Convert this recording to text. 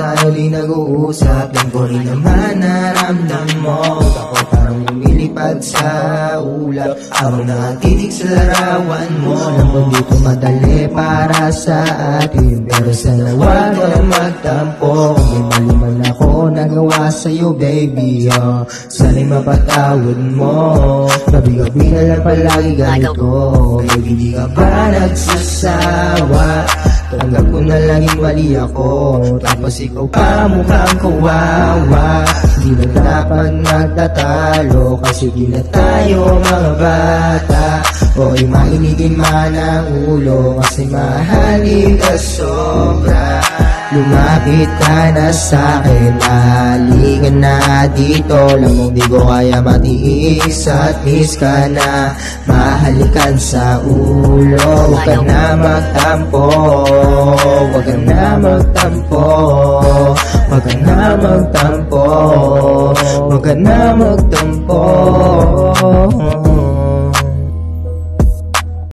tayo di nag-uusap, yan ko rin naman naramdam mo. Ako parang lumilipad sa ulap habang nakatitig sa larawan mo. Alam ko dito madali para sa atin, pero sana wag ka na magtampo. Kung may mali man ako nagawa sa'yo baby, sana'y mapatawad mo. Gabi-gabi na lang palagi ganito, baby di ka ba nagsasawa? Tanggap ko na laging mali ako, tapos ikaw pa mukhang kawawa. Di na dapat nagtatalo, kasi di na tayo mga bata. O'y mainigin man ang ulo, kasi mahalin ka sobra. Lumapit ka na sa'kin, halika na dito. Alam mong di ko kaya matiis at miss ka na. Mahalikan sa ulo, huwag ka na magtampo. Huwag ka na magtampo. Huwag ka na magtampo. Huwag ka na magtampo.